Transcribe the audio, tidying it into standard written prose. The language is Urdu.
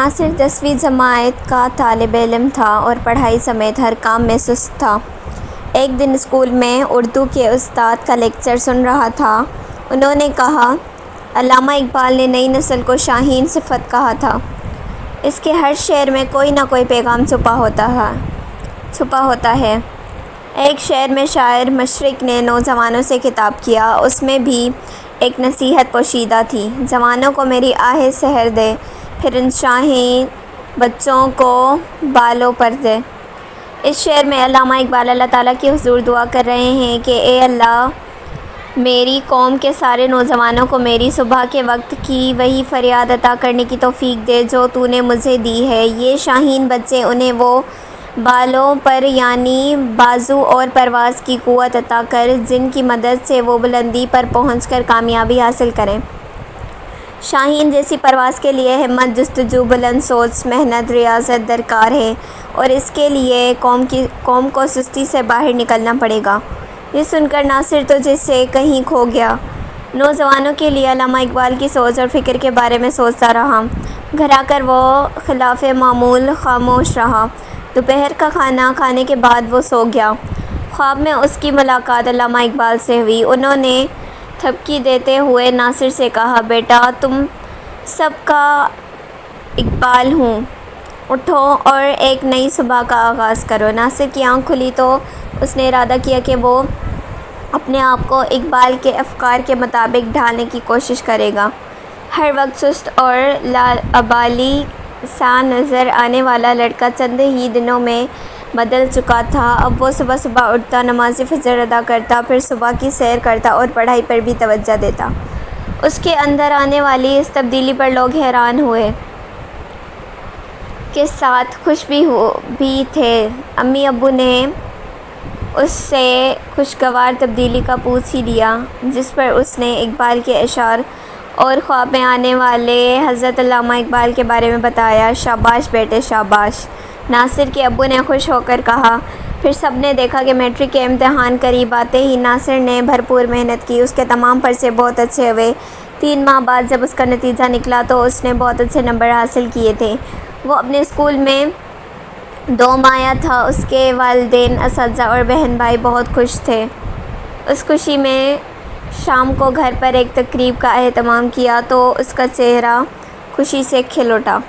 ناصر 10ویں جماعت کا طالب علم تھا اور پڑھائی سمیت ہر کام میں سست تھا۔ ایک دن اسکول میں اردو کے استاد کا لیکچر سن رہا تھا۔ انہوں نے کہا، علامہ اقبال نے نئی نسل کو شاہین صفت کہا تھا۔ اس کے ہر شعر میں کوئی نہ کوئی پیغام چھپا ہوتا ہے۔ ایک شعر میں شاعر مشرق نے نوجوانوں سے خطاب کیا، اس میں بھی ایک نصیحت پوشیدہ تھی۔ جوانوں کو میری آہ سحر دے، پھر ان شاہین بچوں کو بالوں پر دے۔ اس شعر میں علامہ اقبال اللہ تعالیٰ کی حضور دعا کر رہے ہیں کہ اے اللہ، میری قوم کے سارے نوجوانوں کو میری صبح کے وقت کی وہی فریاد عطا کرنے کی توفیق دے جو تو نے مجھے دی ہے۔ یہ شاہین بچے، انہیں وہ بالوں پر یعنی بازو اور پرواز کی قوت عطا کر جن کی مدد سے وہ بلندی پر پہنچ کر کامیابی حاصل کریں۔ شاہین جیسی پرواز کے لیے ہمت، جستجو، بلند سوچ، محنت، ریاضت درکار ہے اور اس کے لیے قوم کو سستی سے باہر نکلنا پڑے گا۔ یہ سن کر ناصر تو جیسے کہیں کھو گیا۔ نوجوانوں کے لیے علامہ اقبال کی سوچ اور فکر کے بارے میں سوچتا رہا۔ گھر آ کر وہ خلاف معمول خاموش رہا۔ دوپہر کا کھانا کھانے کے بعد وہ سو گیا۔ خواب میں اس کی ملاقات علامہ اقبال سے ہوئی۔ انہوں نے تھپکی دیتے ہوئے ناصر سے کہا، بیٹا، تم سب کا اقبال ہوں، اٹھو اور ایک نئی صبح کا آغاز کرو۔ ناصر کی آنکھ کھلی تو اس نے ارادہ کیا کہ وہ اپنے آپ کو اقبال کے افکار کے مطابق ڈھالنے کی کوشش کرے گا۔ ہر وقت سست اور لاابالی سا نظر آنے والا لڑکا چند ہی دنوں میں بدل چکا تھا۔ اب وہ صبح صبح اٹھتا، نماز فجر ادا کرتا، پھر صبح کی سیر کرتا اور پڑھائی پر بھی توجہ دیتا۔ اس کے اندر آنے والی اس تبدیلی پر لوگ حیران ہوئے، کے ساتھ خوش بھی تھے۔ امی ابو نے اس سے خوشگوار تبدیلی کا پوچھ ہی لیا، جس پر اس نے اقبال کے اشعار اور خواب میں آنے والے حضرت علامہ اقبال کے بارے میں بتایا۔ شاباش بیٹے شاباش، ناصر کے ابو نے خوش ہو کر کہا۔ پھر سب نے دیکھا کہ میٹرک کے امتحان قریب آتے ہی ناصر نے بھرپور محنت کی۔ اس کے تمام پرچے بہت اچھے ہوئے۔ 3 ماہ بعد جب اس کا نتیجہ نکلا تو اس نے بہت اچھے نمبر حاصل کیے تھے۔ وہ اپنے اسکول میں 2 ماہ تھا۔ اس کے والدین، اساتذہ اور بہن بھائی بہت خوش تھے۔ اس خوشی میں شام کو گھر پر ایک تقریب کا اہتمام کیا تو اس کا چہرہ خوشی سے کھل اٹھا۔